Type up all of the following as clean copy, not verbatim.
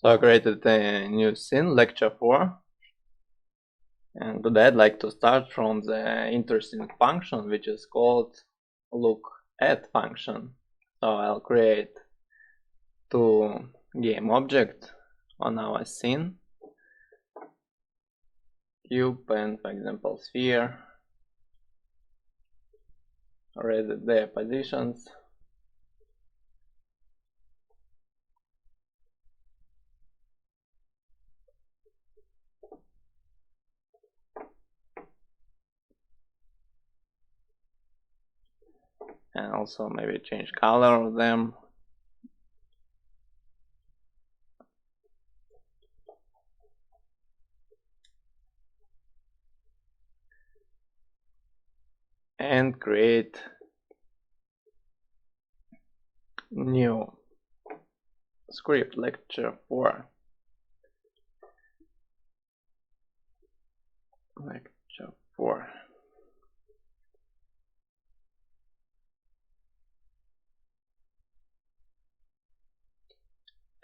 So I created a new scene, lecture 4, and today I'd like to start from the interesting function which is called LookAt function. So I'll create two game objects on our scene, cube and, for example, sphere, already their positions. And also maybe change color of them. And create new script lecture 4. Lecture 4.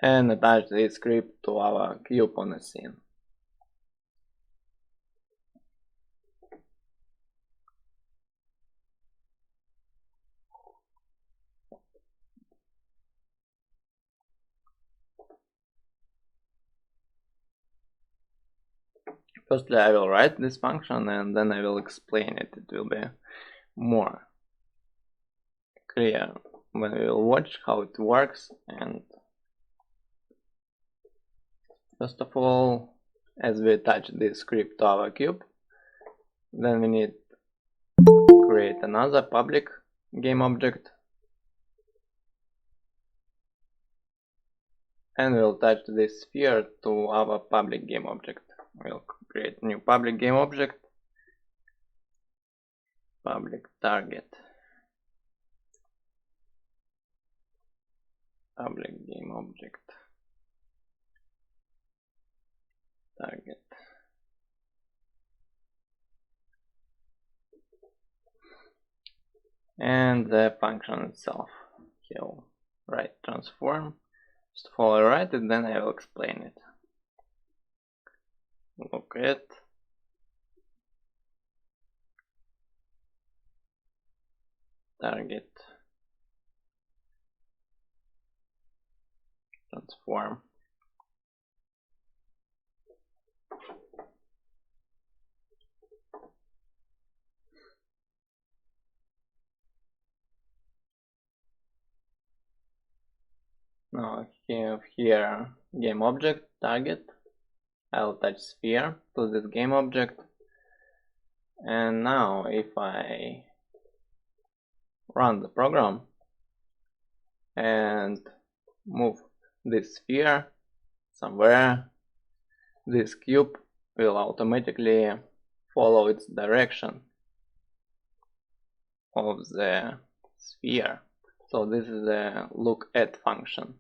And attach this script to our cube on the scene. Firstly, I will write this function and then I will explain it. It will be more clear when we will watch how it works. And first of all, as we attach this script to our cube, then we need to create another public game object, and we'll attach this sphere to our public game object. We'll create a new public game object, public target, public game object, target. And the function itself. Here, write transform. First of all, I write it, then I will explain it. LookAt target transform. Now here game object target. I'll attach sphere to this game object. And now if I run the program and move this sphere somewhere, this cube will automatically follow its direction of the sphere. So this is the LookAt function.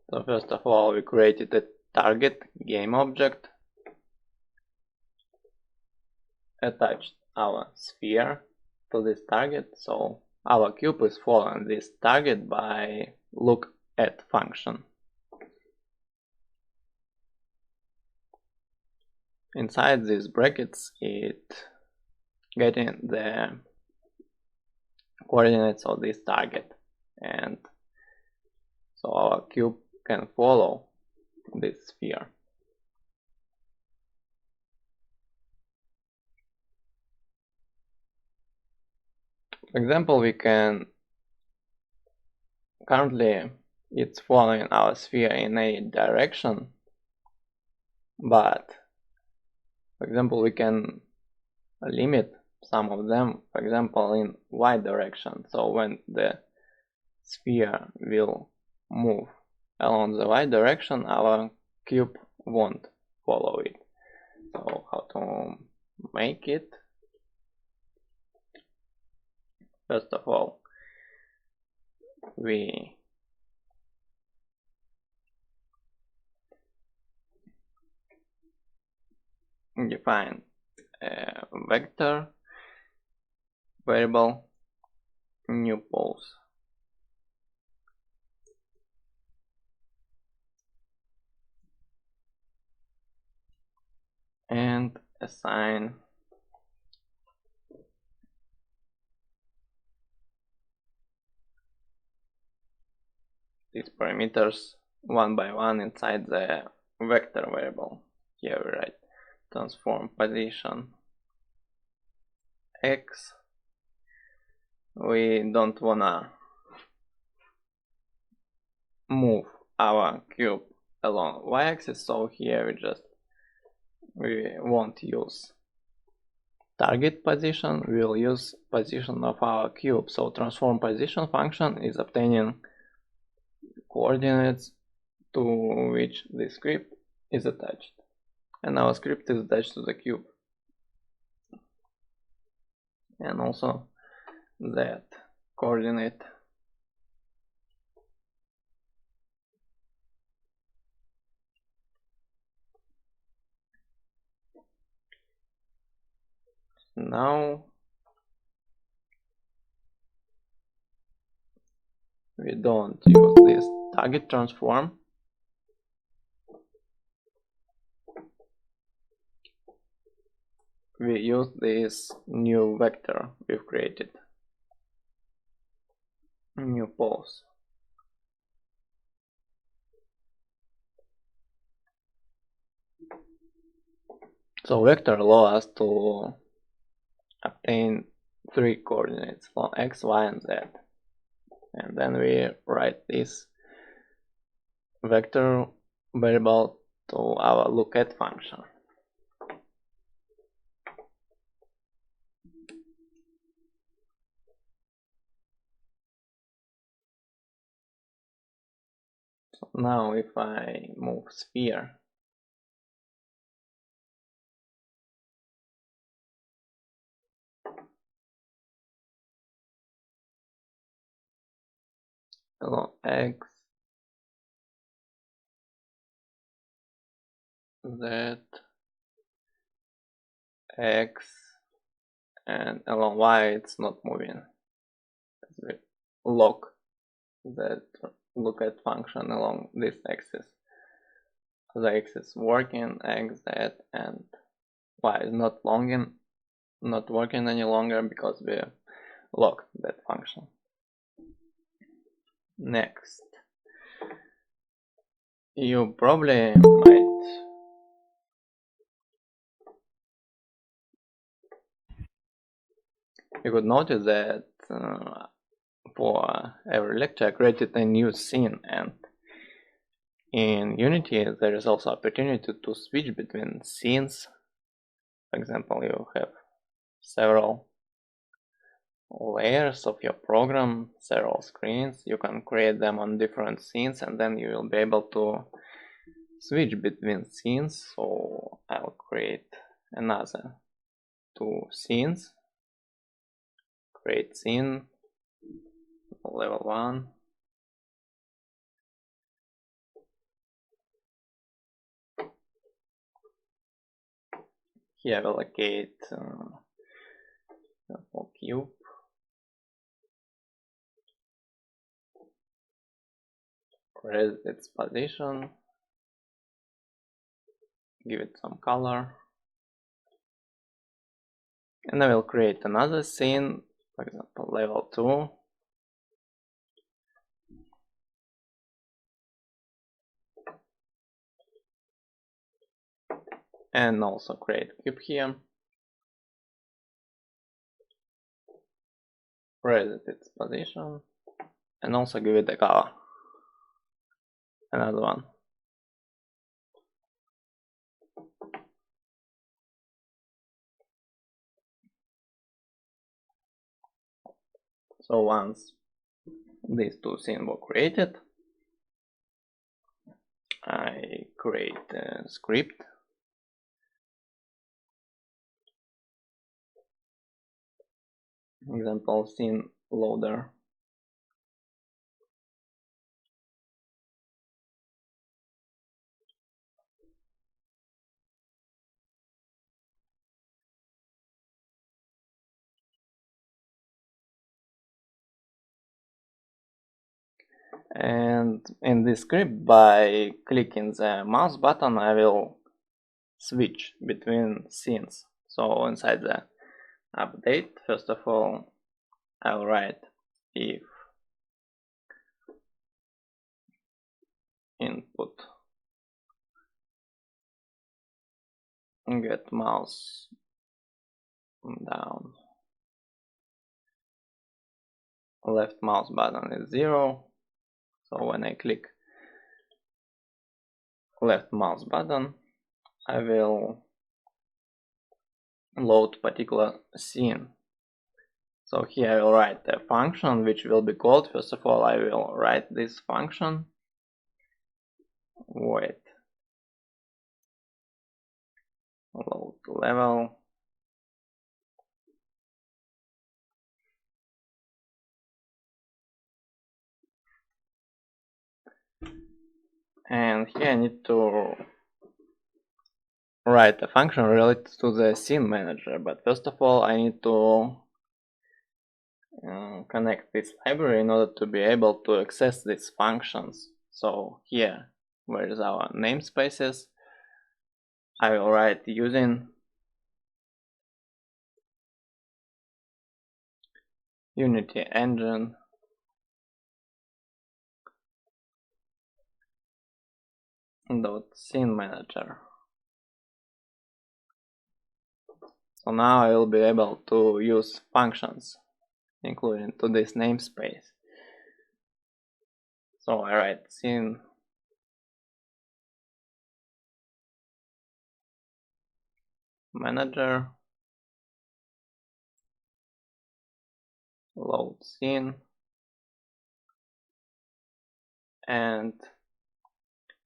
So first of all, we created a target game object, attached our sphere to this target, so our cube is following this target by LookAt function. Inside these brackets, it getting the coordinates of this target, and so our cube can follow this sphere. For example, we can currently it's following our sphere in a direction, but for example, we can limit some of them, for example, in y direction. So when the sphere will move along the y direction, our cube won't follow it. So how to make it? First of all, we define a vector variable new pose. and assign these parameters one by one inside the vector variable. Here we write transform position x. We don't wanna move our cube along y-axis, so here we won't use target position, we'll use position of our cube. So transform position function is obtaining coordinates to which the script is attached, and our script is attached to the cube, and also that coordinate. Now we don't use this target transform. We use this new vector we've created, new pose. So vector allows us to obtain three coordinates, x, y, and z. And then we write this vector variable to our LookAt function. So now if I move sphere, along x, z, x, and along y it's not moving. We lock that LookAt function along this axis. The axis working, x, z, and y is not working any longer because we locked that function. Next, you probably you could notice that for every lecture I created a new scene, and in Unity there is also opportunity to switch between scenes. For example, you have several layers of your program, several screens. You can create them on different scenes, and then you will be able to switch between scenes. So I'll create another two scenes. Create scene level 1. Here I will allocate cube. Raise its position, give it some color, and I will create another scene, for example level 2. And also create cube here, raise its position, and also give it a color. Another one. So once these two scenes were created, I create a script. Example scene loader. And in this script, by clicking the mouse button, I will switch between scenes. So inside the update, first of all, I'll write if input get mouse down, left mouse button is 0. So when I click left mouse button, I will load particular scene. So here I will write a function which will be called. First of all, I will write this function void load level and here I need to write a function related to the scene manager, but first of all I need to connect this library in order to be able to access these functions. So here where is our namespaces, I will write using Unity engine dot scene manager. So now I will be able to use functions including to this namespace. So I write scene manager load scene and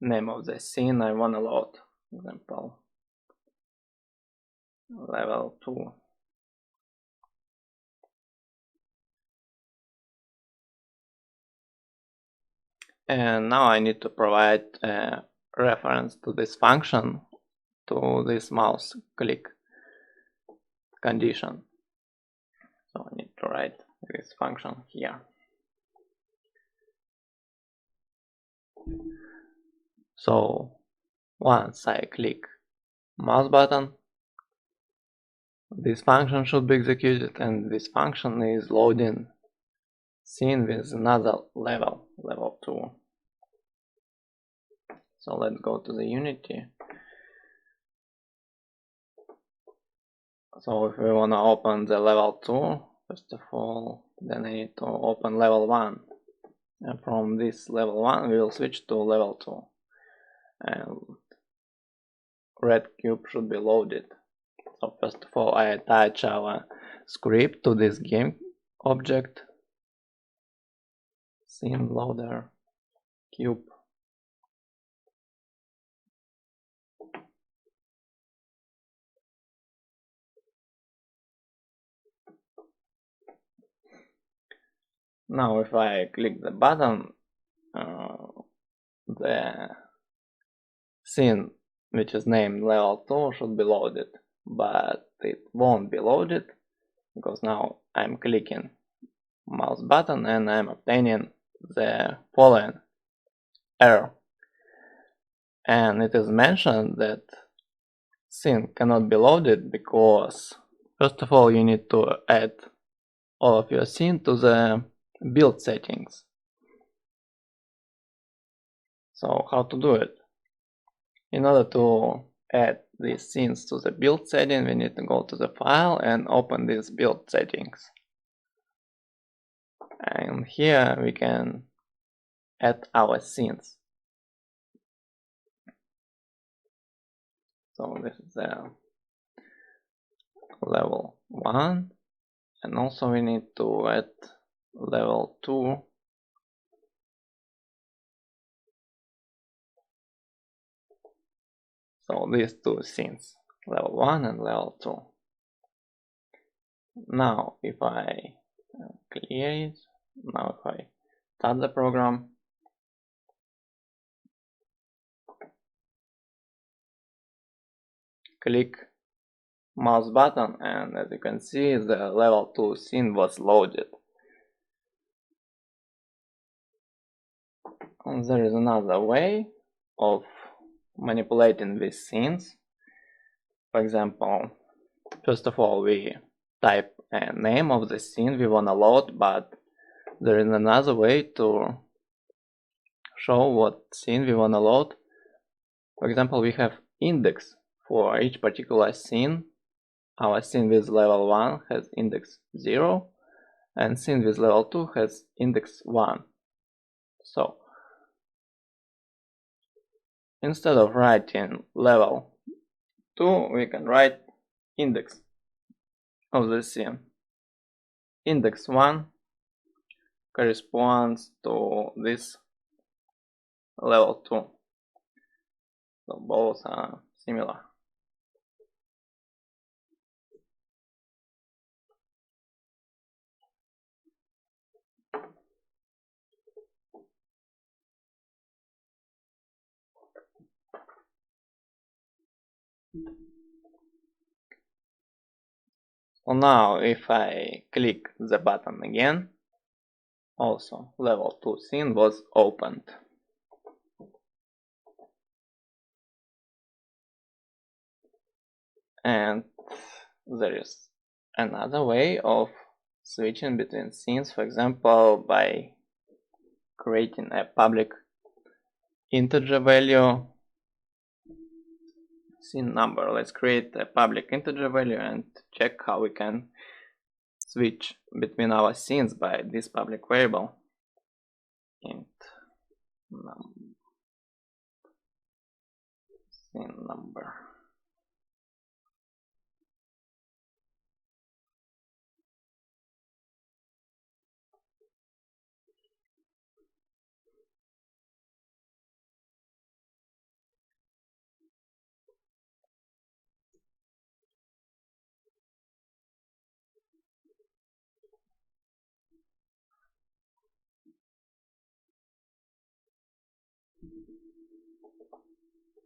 name of the scene I want to load, example level 2. And now I need to provide a reference to this function, to this mouse click condition. So I need to write this function here. So once I click mouse button, this function should be executed, and this function is loading scene with another level, level 2. So let's go to the Unity. So if we want to open the level 2, first of all, then I need to open level 1. And from this level 1 we will switch to level 2. And red cube should be loaded. So first of all I attach our script to this game object, scene loader cube. Now if I click the button, the scene which is named level 2 should be loaded, but it won't be loaded because now I'm clicking mouse button and I'm obtaining the following error, and it is mentioned that scene cannot be loaded because first of all you need to add all of your scene to the build settings. So how to do it? In order to add these scenes to the build setting, we need to go to the file and open these build settings. And here we can add our scenes. So this is the level 1, and also we need to add level 2. So these two scenes, level 1 and level 2. Now if I clear it, now if I start the program, click mouse button, and as you can see the level 2 scene was loaded. And there is another way of manipulating these scenes. For example, first of all, we type a name of the scene we want to load, but there is another way to show what scene we want to load. For example, we have index for each particular scene. Our scene with level 1 has index 0, and scene with level 2 has index 1. So instead of writing level 2, we can write index of the scene. Index 1 corresponds to this level 2. So both are similar. So now if I click the button again, also level 2 scene was opened. And there is another way of switching between scenes, for example, by creating a public integer value scene number. Let's create a public integer value and check how we can switch between our scenes by this public variable. Int scene number.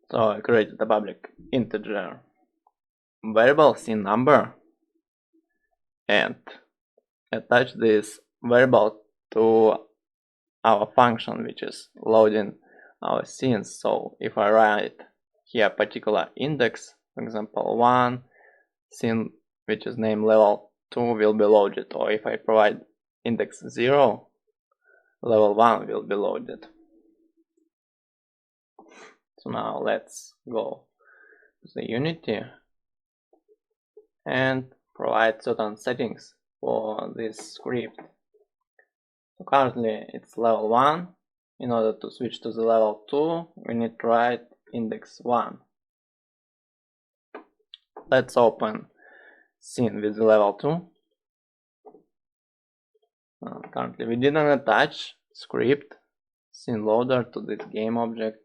So I created a public integer variable scene number and attach this variable to our function, which is loading our scenes. So if I write here particular index, for example 1, scene which is named level 2 will be loaded, or if I provide index 0, level 1 will be loaded. So now let's go to the Unity and provide certain settings for this script. So currently it's level 1. In order to switch to the level 2, we need to write index 1. Let's open scene with level 2. Currently we didn't attach script scene loader to this game object.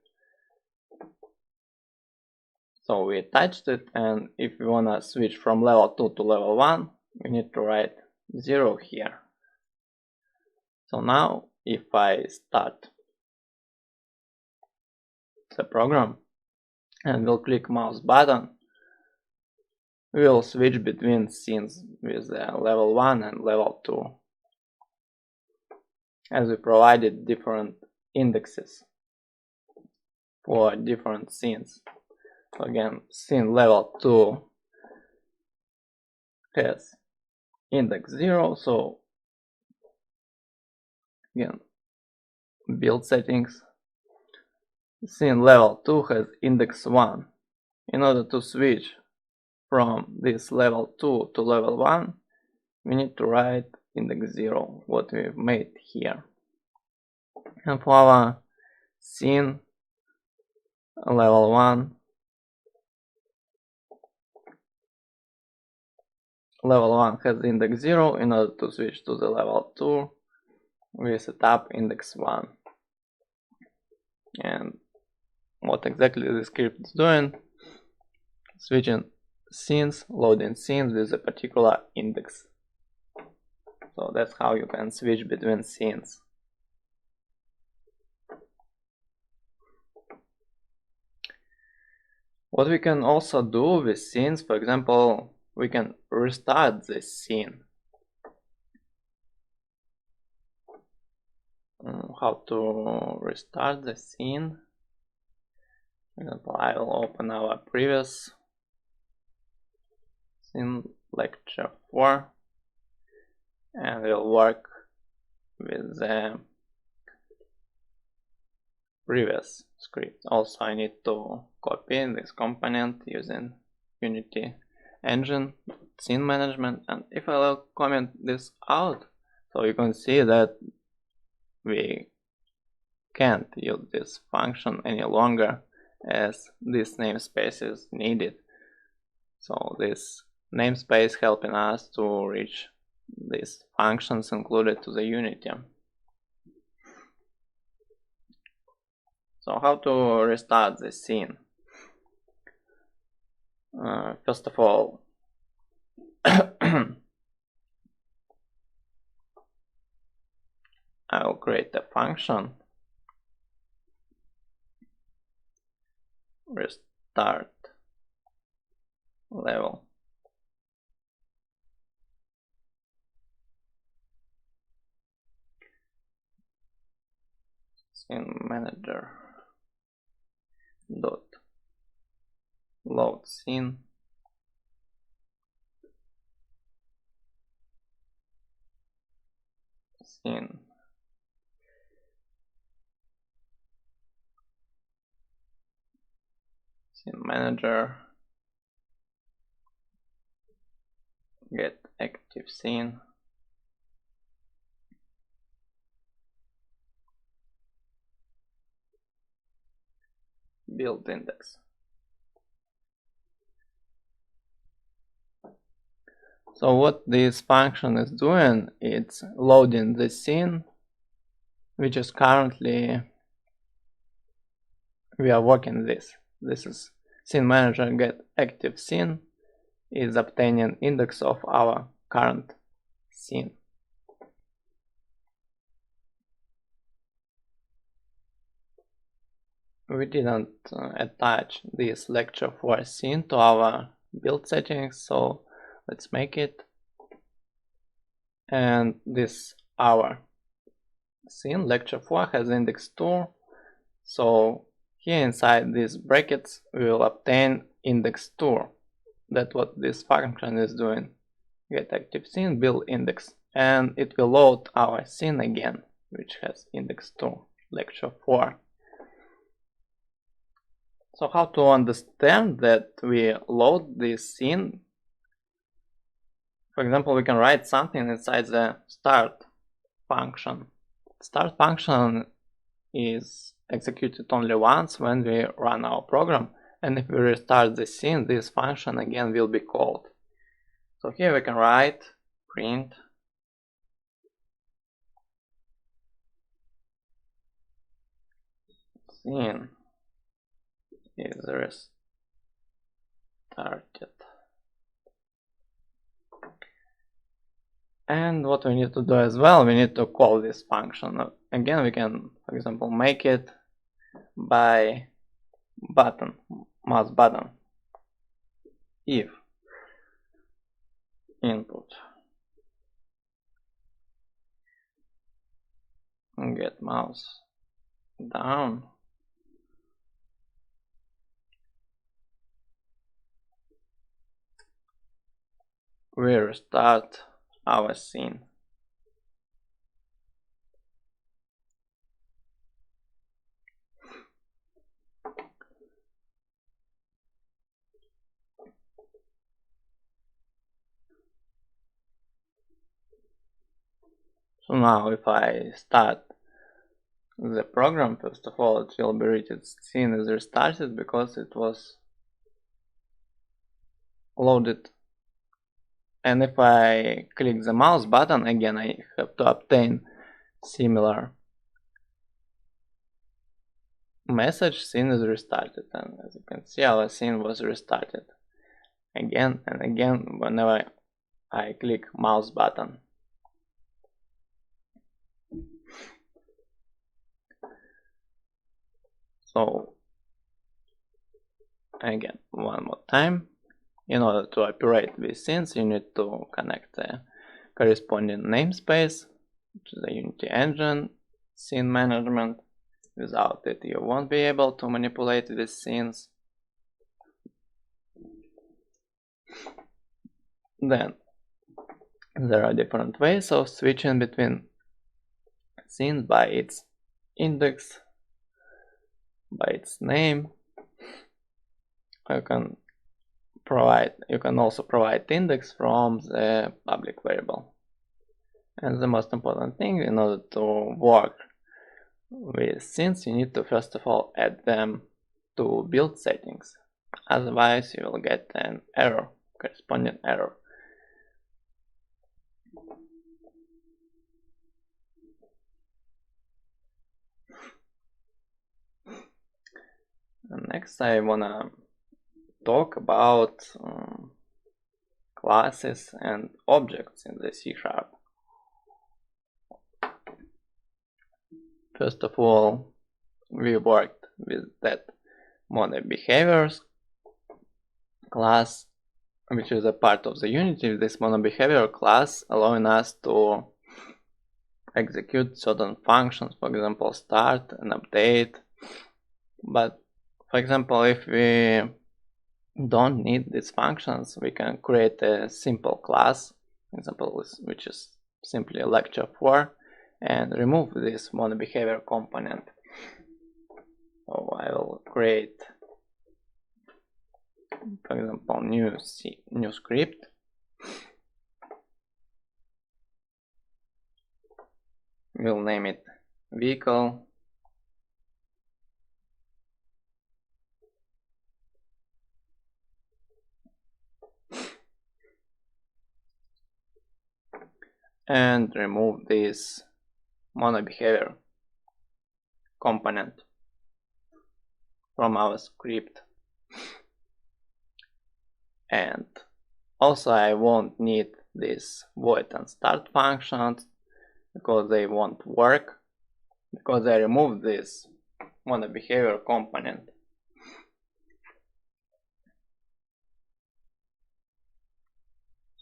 So we attached it, and if we want to switch from level 2 to level 1, we need to write 0 here. So now if I start the program and we'll click mouse button, we will switch between scenes with level 1 and level 2, as we provided different indexes for different scenes. So again, scene level 2 has index 0, so again, build settings. Scene level 2 has index 1. In order to switch from this level 2 to level 1, we need to write index 0, what we've made here. And for our scene level 1, level 1 has index 0. In order to switch to the level 2, we set up index 1. And what exactly the script is doing, switching scenes, loading scenes with a particular index. So that's how you can switch between scenes. What we can also do with scenes, for example, we can restart this scene. How to restart the scene? For example, I will open our previous scene lecture 4, and we'll work with the previous script. Also, I need to copy this component using Unity engine scene management, and if I will comment this out, so you can see that we can't use this function any longer as this namespace is needed. So this namespace helping us to reach these functions included to the Unity. So how to restart the scene? First of all, I will create a function restart level. Scene manager dot load scene scene manager get active scene build index. So what this function is doing, it's loading the scene which is currently we are working this. This is scene manager get active scene is obtaining index of our current scene. We didn't attach this lecture 4 scene to our build settings, so let's make it. And this our scene lecture 4 has index 2, so here inside these brackets we will obtain index 2. That's what this function is doing. Get active scene build index, and it will load our scene again, which has index 2 lecture 4. So how to understand that we load this scene? For example, we can write something inside the start function. Start function is executed only once when we run our program, and if we restart the scene, this function again will be called. So here we can write print scene is restarted. And what we need to do as well, we need to call this function. Again, we can, for example, make it by button, mouse button, if input get mouse down we restart our scene. So now if I start the program, first of all it will be written scene is restarted because it was loaded. And if I click the mouse button, again I have to obtain similar message, scene is restarted, and as you can see our scene was restarted again and again whenever I click mouse button. So again, one more time, in order to operate with scenes you need to connect the corresponding namespace to the Unity engine scene management. Without it you won't be able to manipulate these scenes. Then there are different ways of switching between scenes by its index, by its name. You can also provide index from the public variable. And the most important thing, in order to work with scenes, you need to first of all add them to build settings. Otherwise you will get an error, corresponding error. And next I wanna talk about classes and objects in the C#. First of all, we worked with that monoBehaviors class, which is a part of the Unity. This monoBehavior class allowing us to execute certain functions, for example, start and update. But for example, if we don't need these functions, we can create a simple class, for example, which is simply lecture 4, and remove this monoBehavior component. So I will create, for example, new script. We'll name it vehicle. And remove this monoBehavior component from our script. And also I won't need this void and start functions because they won't work, because I removed this monoBehavior component.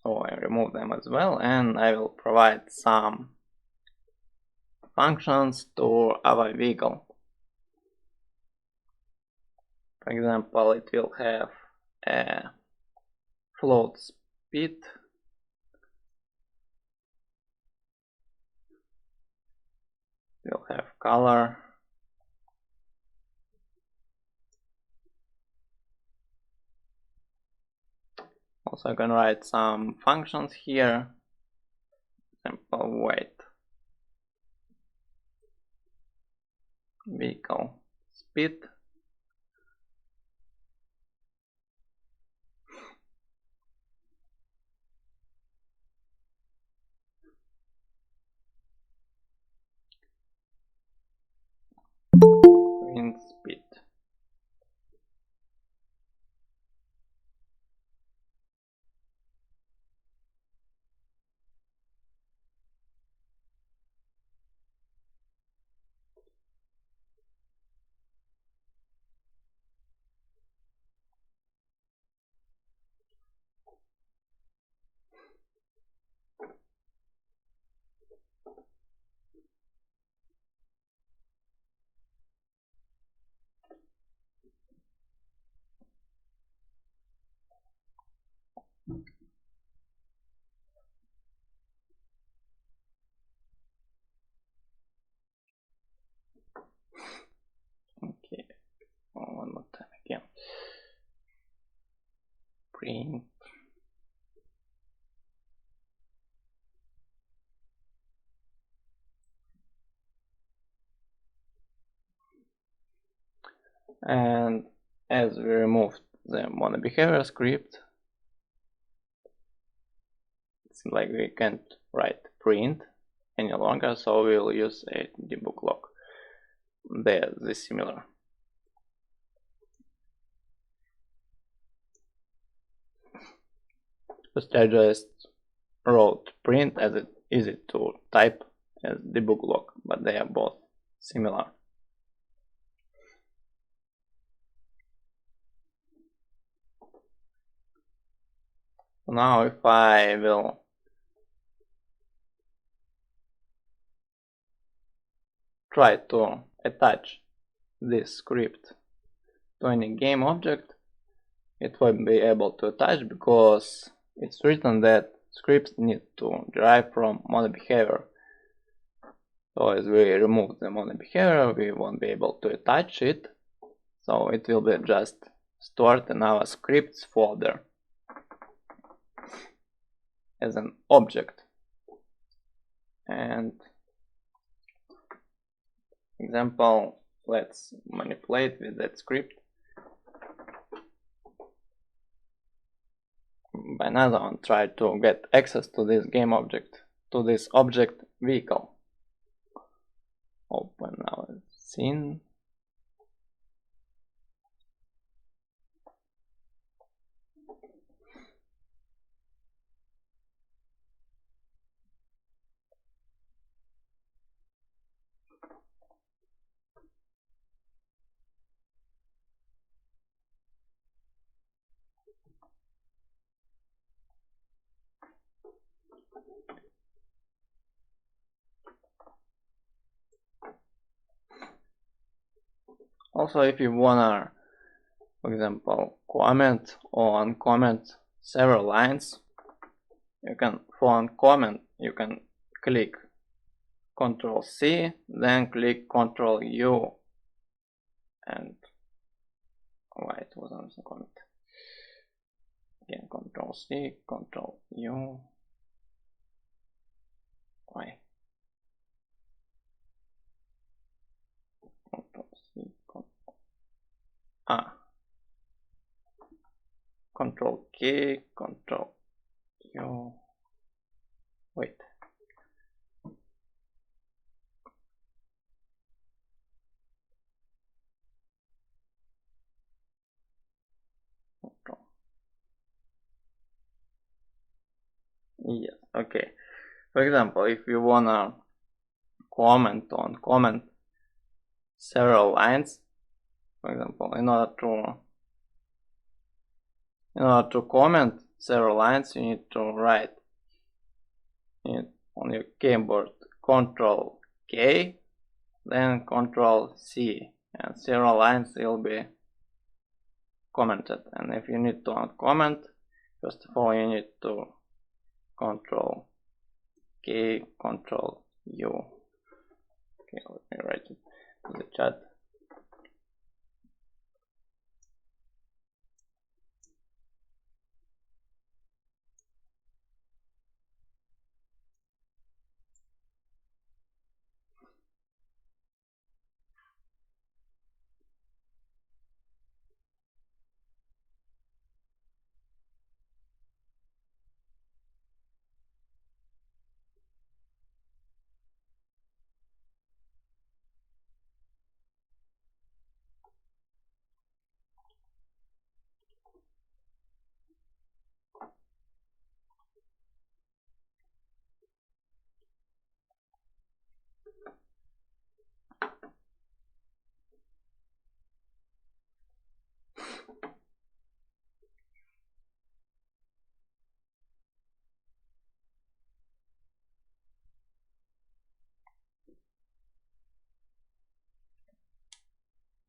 So I remove them as well, and I will provide some functions to our vehicle. For example, it will have a float speed, will have color, also I can write some functions here, for example, weight, vehicle speed, wind speed. Okay, one more time again. Print. And as we removed the monoBehavior script, it's like we can't write print any longer, so we'll use a debug log. They're similar. First I just wrote print as it easy to type as debug log, but they are both similar. Now if I will try to attach this script to any game object, it won't be able to attach because it's written that scripts need to derive from model behavior. So as we remove the model behavior, we won't be able to attach it. So it will be just stored in our scripts folder as an object. And example, let's manipulate with that script. By another one, try to get access to this game object, to this object vehicle. Open our scene. Also, if you wanna, for example, comment or uncomment several lines, you can, for uncomment, you can click Ctrl C, then click Ctrl U, and why it wasn't a comment? Again, Ctrl C, Ctrl U. Why? Ctrl C, Ctrl K, Ctrl U. Wait. Yes, okay. For example, if you wanna comment or uncomment several lines, for example, in order to comment several lines, you need to write on your keyboard Ctrl K, then Ctrl C, and several lines will be commented. And if you need to uncomment, first of all you need to Ctrl K, Ctrl U. Okay, let me write it in the chat.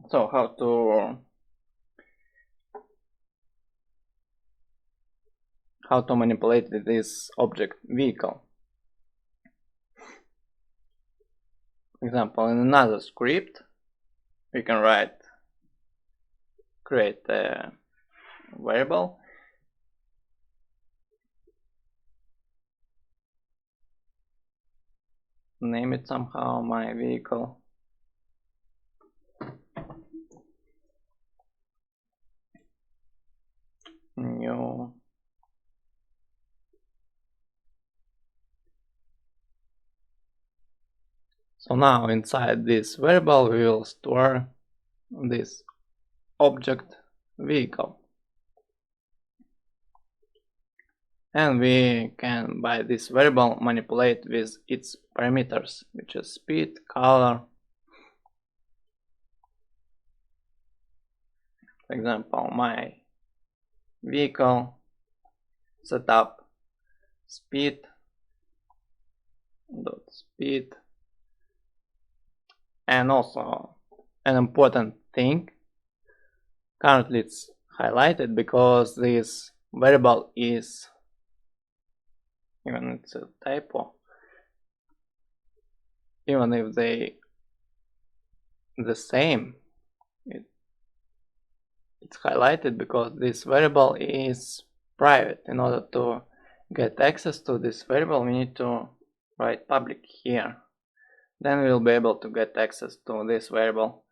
So how to manipulate with this object vehicle. For example, in another script, we can create a variable, name it somehow, my vehicle. New. So now inside this variable we will store this object vehicle. And we can, by this variable, manipulate with its parameters, which is speed, color. For example, my vehicle setup speed dot speed. And also an important thing, currently it's highlighted because this variable is even it's a typo, even if they the same, it's highlighted because this variable is private. In order to get access to this variable, we need to write public here. Then we'll be able to get access to this variable.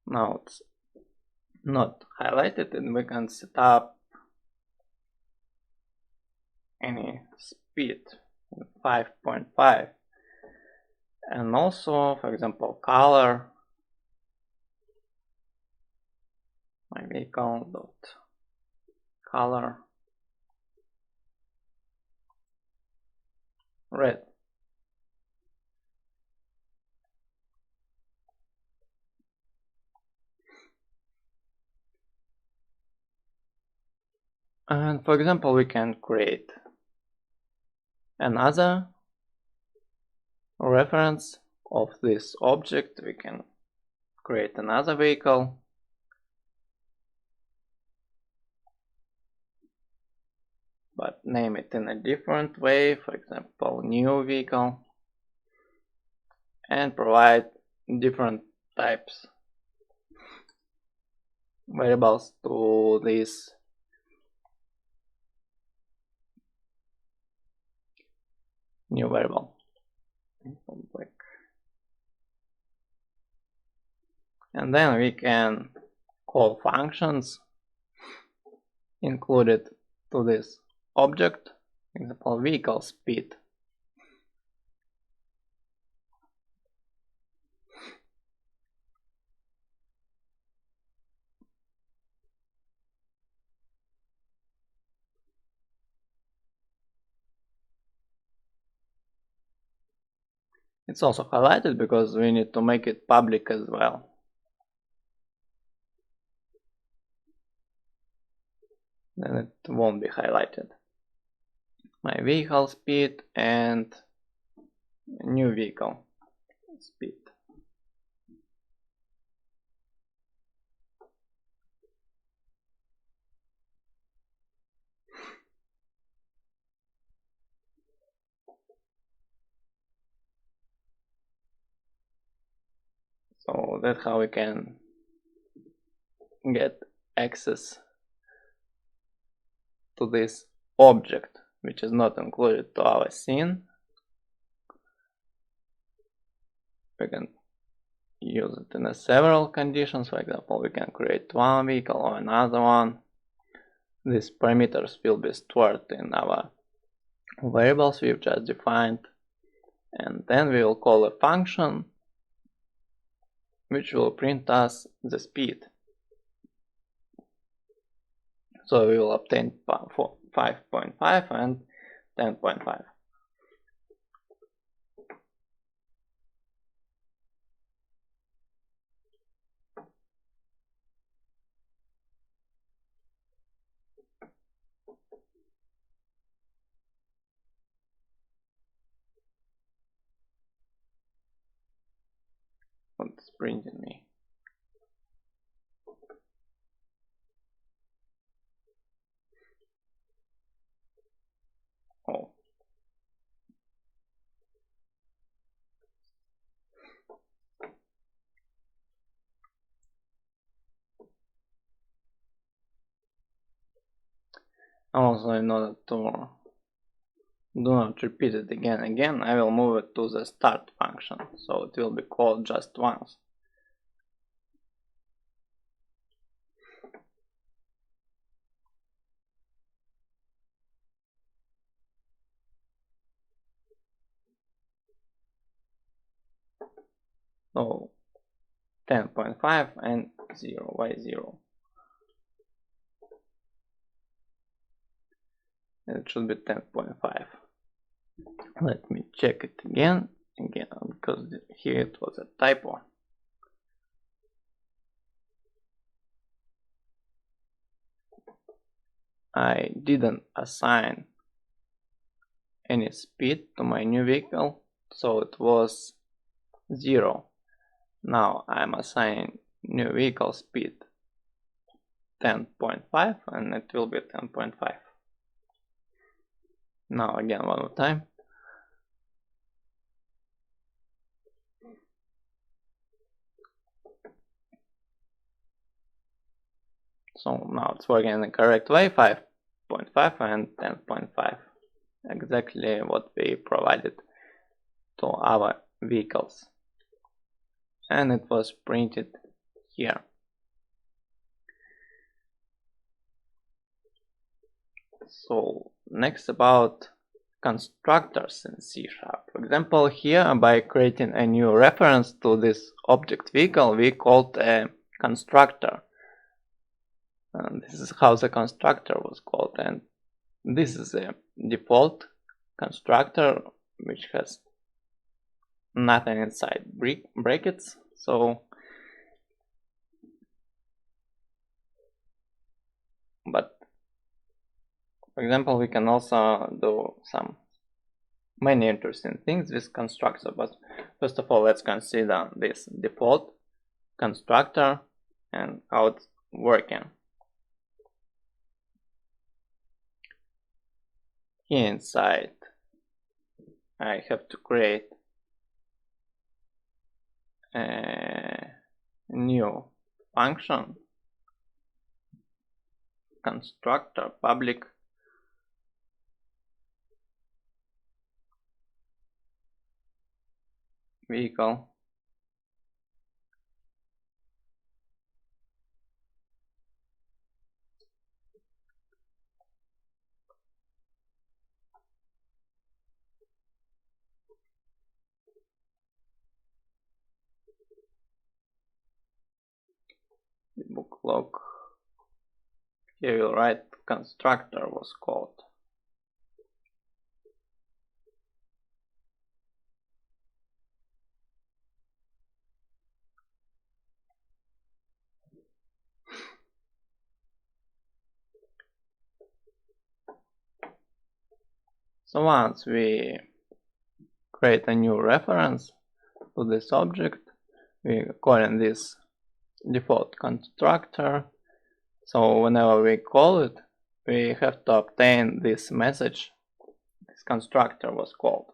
Now it's not highlighted, and we can set up any speed 5.5, and also, for example, color, my vehicle dot color red. And for example, we can create another reference of this object. We can create another vehicle, but name it in a different way, for example, new vehicle, and provide different types variables to this new variable. And then we can call functions included to this object, for example, vehicle speed. It's also highlighted because we need to make it public as well. Then it won't be highlighted. My vehicle speed and new vehicle speed. So that's how we can get access to this object, which is not included to our scene. We can use it in several conditions. For example, we can create one vehicle or another one. These parameters will be stored in our variables we've just defined, and then we will call a function which will print us the speed. So we will obtain 5.5 and 10.5. What's printing me? Oh. Also, in order to do not repeat it again, I will move it to the start function, so it will be called just once. So 10.5 and 0 by 0. It should be 10.5. Let me check it again, because here it was a typo. I didn't assign any speed to my new vehicle, so it was 0. Now I'm assigning new vehicle speed 10.5 and it will be 10.5. Now again one more time. So now it's working in the correct way, 5.5 and 10.5. Exactly what we provided to our vehicles. And it was printed here. So next about constructors in C#. For example, here by creating a new reference to this object vehicle, we called a constructor. And this is how the constructor was called, and this is a default constructor which has nothing inside brackets. So but for example, we can also do some many interesting things with constructor, but first of all let's consider this default constructor and how it's working. Here inside I have to create a new function, constructor public vehicle book log. Here we'll write constructor was called. So once we create a new reference to this object, we call in this default constructor. So whenever we call it, we have to obtain this message, this constructor was called.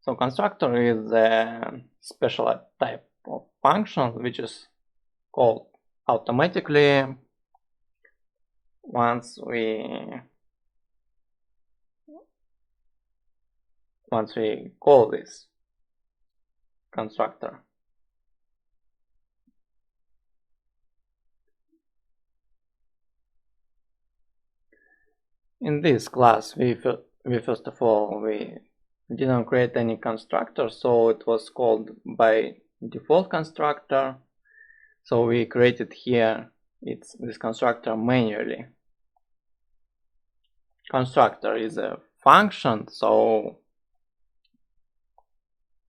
So constructor is a special type of function which is called automatically once we call this constructor. In this class we first of all we didn't create any constructor, so it was called by default constructor. So we created here this constructor manually. Constructor is a function, so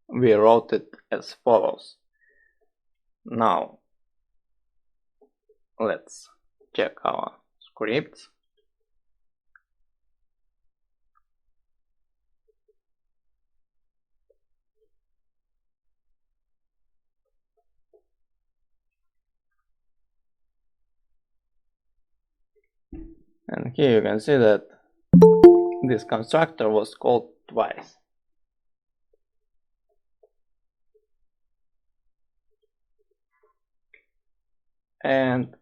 we wrote it as follows. Now let's check our scripts. And here you can see that this constructor was called twice. And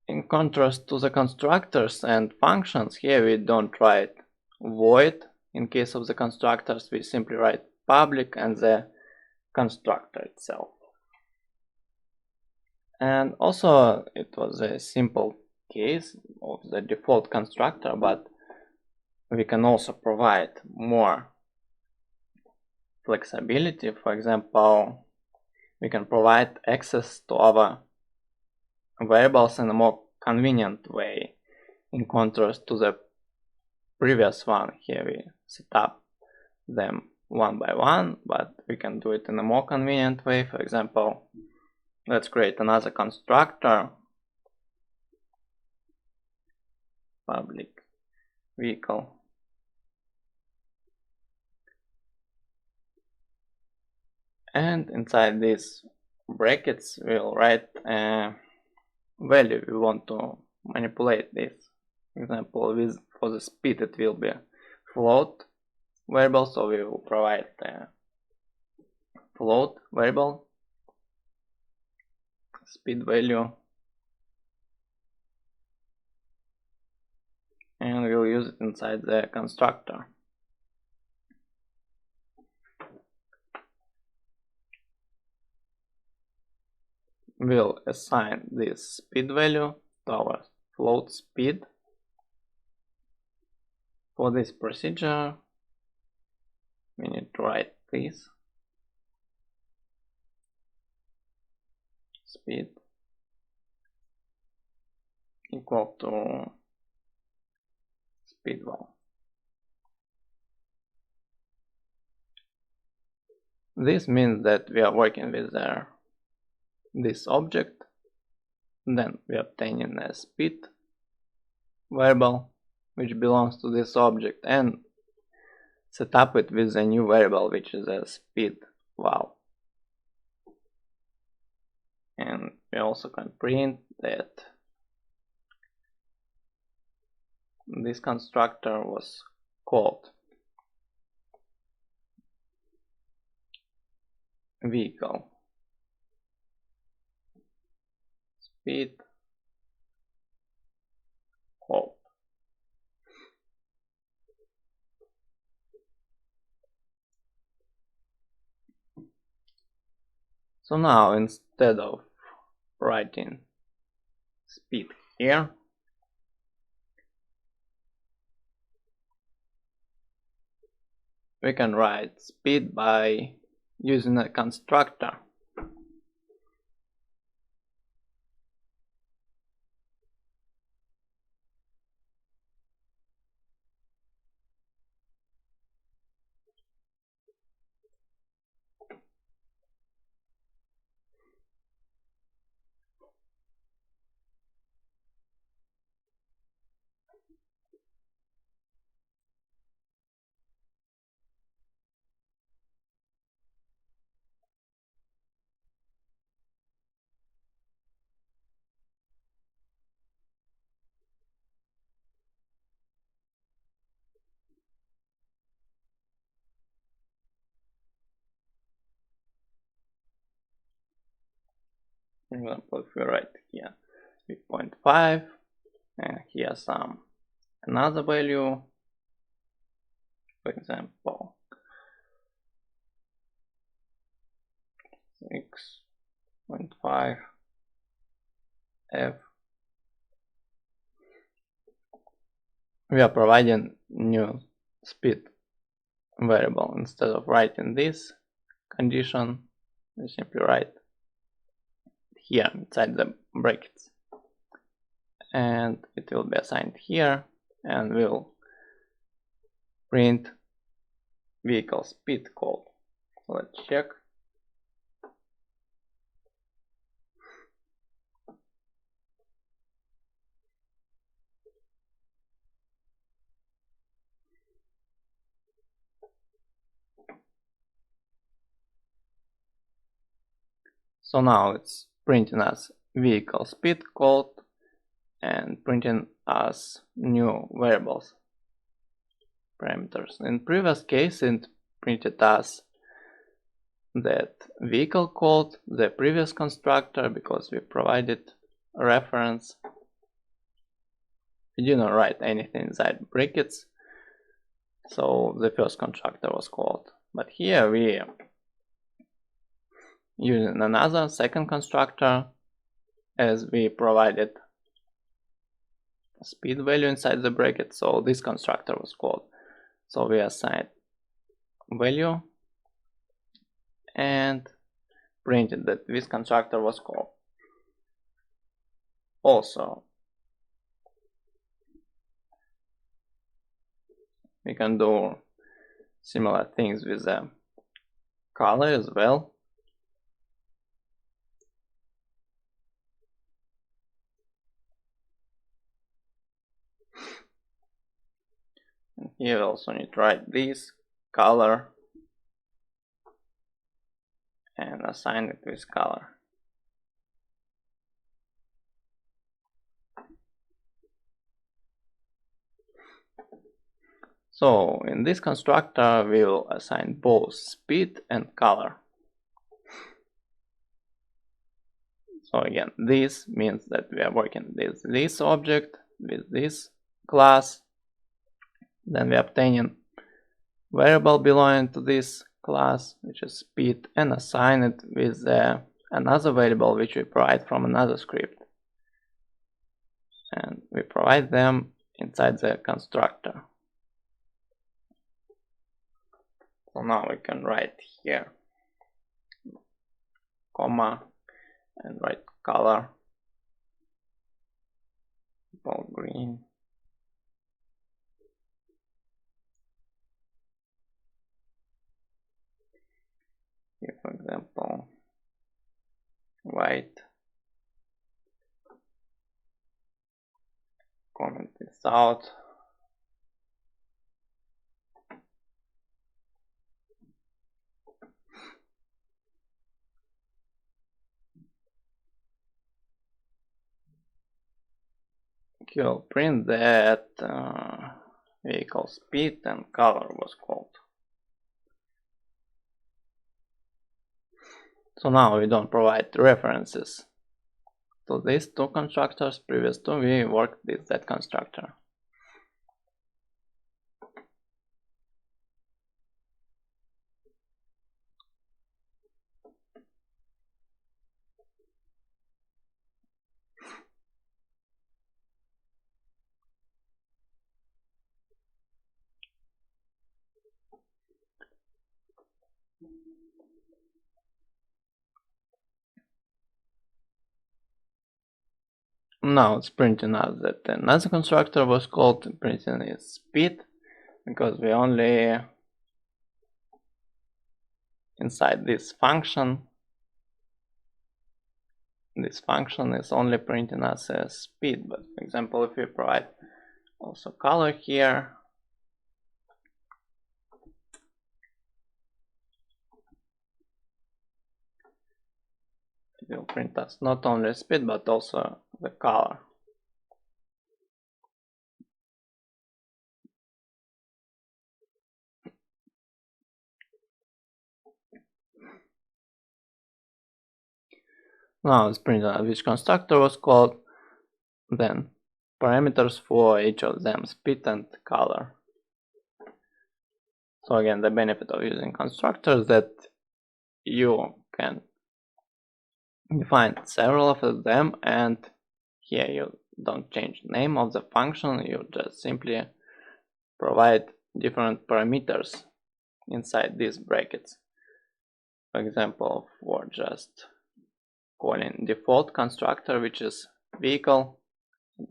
in contrast to the constructors and functions, here we don't write void. In case of the constructors, we simply write public and the constructor itself. And also it was a simple case of the default constructor, but we can also provide more flexibility. For example, we can provide access to our variables in a more convenient way, in contrast to the previous one. Here we set up them one by one, but we can do it in a more convenient way. For example, let's create another constructor, public vehicle, and inside these brackets we'll write a value we want to manipulate this. For example, for the speed it will be float variable, so we will provide the float variable speed value, and we'll use it inside the constructor. We'll assign this speed value to our float speed. For this procedure, we need to write this speed equal to speed val. This means that we are working with this object, then we are obtaining a speed variable which belongs to this object and set up it with a new variable which is a speed val. And we also can print that this constructor was called vehicle speed called. So now instead of writing speed here, we can write speed by using a constructor. For example, if we write here 3.5 and here some another value, for example 6.5 f, we are providing new speed variable. Instead of writing this condition, we simply write here inside the brackets, and it will be assigned here, and we'll print vehicle speed called. So let's check. So now it's printing us vehicle speed code and printing us new variables parameters. In previous case it printed us that vehicle code, the previous constructor, because we provided a reference. We didn't write anything inside brackets, so the first constructor was called. But here we using another second constructor, as we provided a speed value inside the bracket, so this constructor was called. So we assigned value and printed that this constructor was called. Also, we can do similar things with the color as well. And here we also need to write this color and assign it with color. So in this constructor we will assign both speed and color. So again, this means that we are working with this object, with this class. Then we obtain variable belonging to this class, which is speed, and assign it with another variable which we provide from another script. And we provide them inside the constructor. So now we can write here, comma, and write color, purple, green. Here, for example, white. Comment this out. We'll print that vehicle speed and color was called. So now we don't provide references to these two constructors. Previous to we worked with that constructor. Now it's printing us that another constructor was called, printing is speed, because we only inside this function is only printing us as speed. But for example, if we provide also color here, it will print us not only speed but also the color. Now it's printing out which constructor was called, then parameters for each of them, speed and color. So again, the benefit of using constructors that you can define several of them, and here you don't change the name of the function, you just simply provide different parameters inside these brackets. For example, for just calling default constructor, which is vehicle,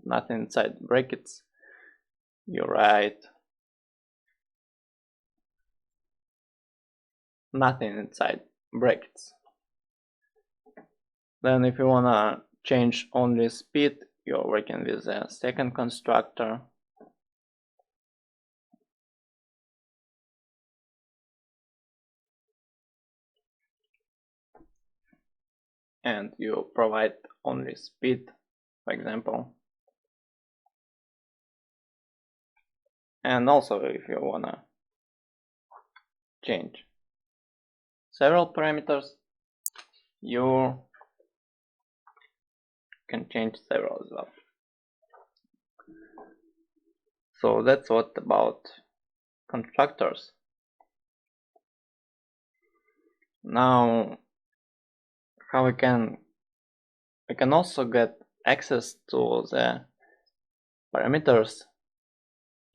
nothing inside brackets, you write nothing inside brackets. Then if you wanna change only speed, you're working with a second constructor. And you provide only speed, for example. And also if you wanna change several parameters, you can change several as well. So that's what about constructors. Now how we can also get access to the parameters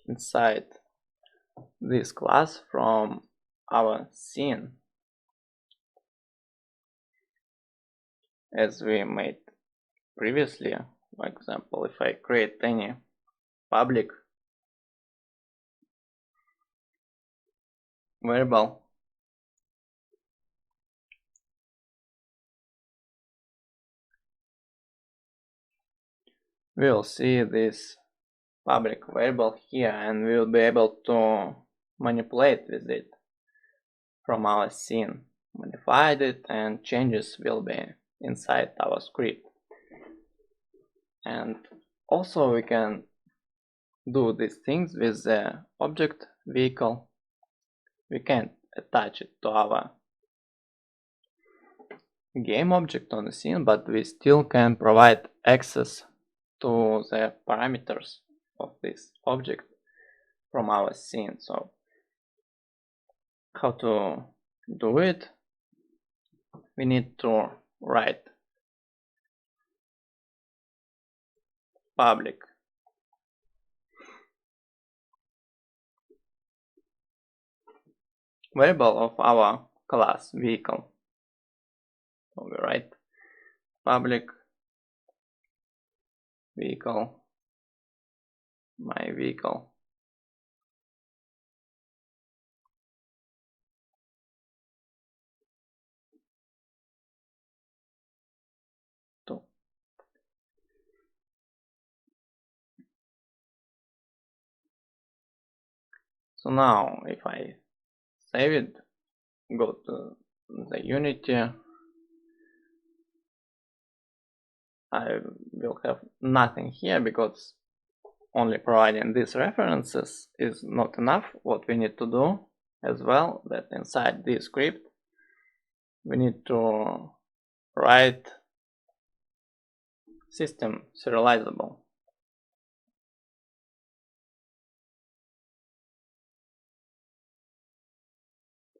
inside this class from our scene, as we made previously. For example, if I create any public variable, we'll see this public variable here, and we'll be able to manipulate with it from our scene, modify it, and changes will be inside our script. And also we can do these things with the object vehicle. We can't attach it to our game object on the scene, but we still can provide access to the parameters of this object from our scene. So how to do it? We need to write public variable of our class vehicle. So we write public vehicle, my vehicle. So now if I save it, go to the Unity, I will have nothing here because only providing these references is not enough. What we need to do as well, that inside this script we need to write System.Serializable.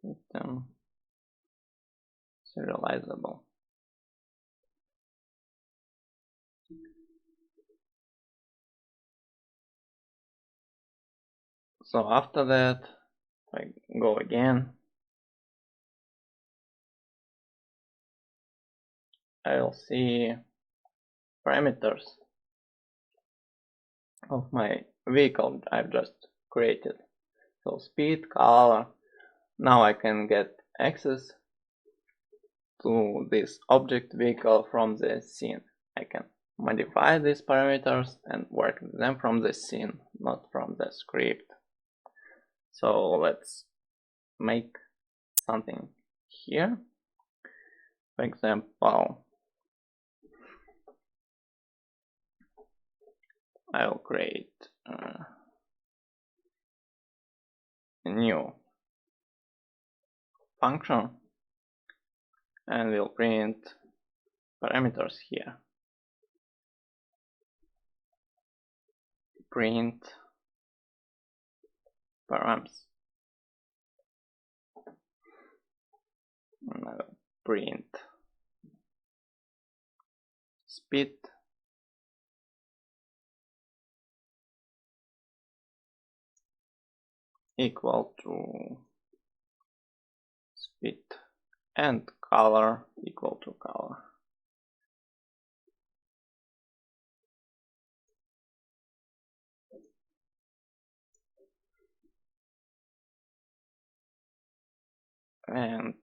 System.Serializable. So after that, if I go again, I'll see parameters of my vehicle I've just created. So speed, color. Now I can get access to this object vehicle from the scene. I can modify these parameters and work with them from the scene, not from the script. So let's make something here. For example, I'll create a new function and we'll print parameters here. Print params. And I will print speed equal to speed and color equal to color. And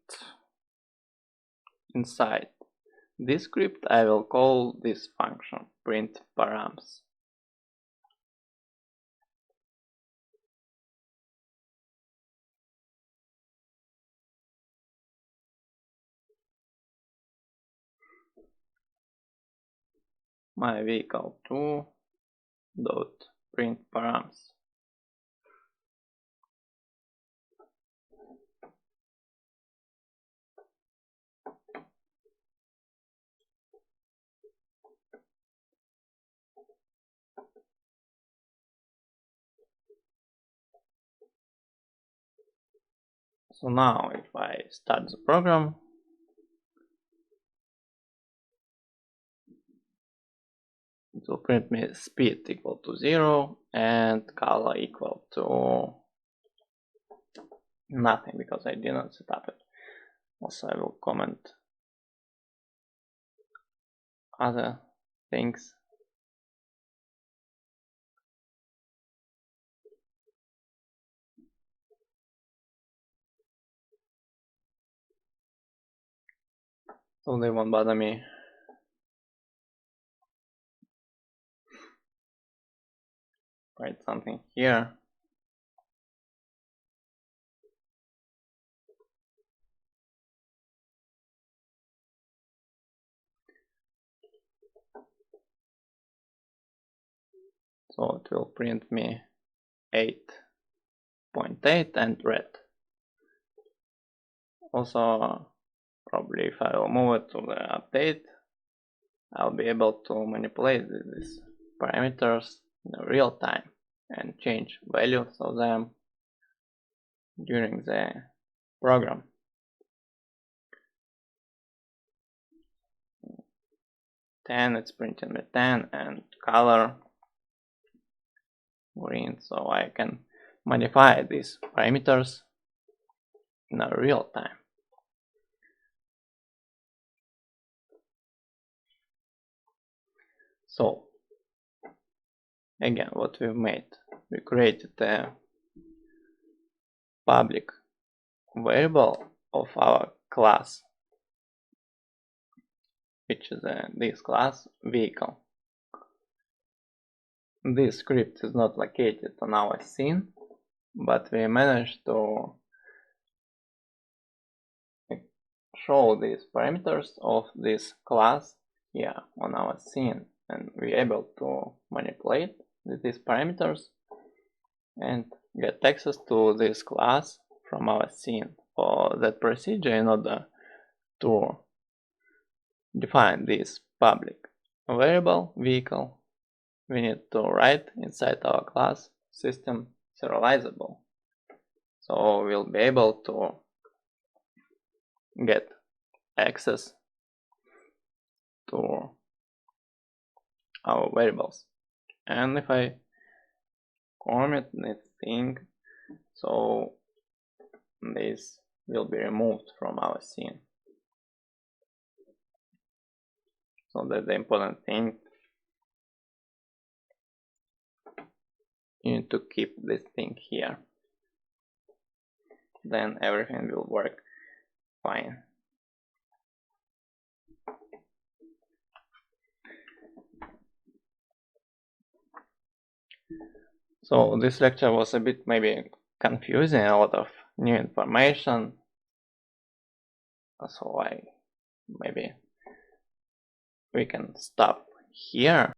inside this script I will call this function print params. My vehicle 2 dot print params. So now if I start the program, it will print me speed equal to 0 and color equal to nothing because I didn't set up it. Also I will comment other things. So they won't bother me. Write something here. So it will print me 8.8 and red. Also, probably if I will move it to the update, I'll be able to manipulate these parameters in real time and change values of them during the program. 10, it's printing me 10, and color green, so I can modify these parameters in a real time. So again, what we've made, we created a public variable of our class, which is this class vehicle. This script is not located on our scene, but we managed to show these parameters of this class here on our scene, and we're able to manipulate these parameters and get access to this class from our scene. For that procedure, in order to define this public variable vehicle, we need to write inside our class System.Serializable. So we'll be able to get access to our variables. And if I commit this thing, so this will be removed from our scene. So that's the important thing. You need to keep this thing here. Then everything will work fine. So this lecture was a bit maybe confusing, a lot of new information. So maybe we can stop here.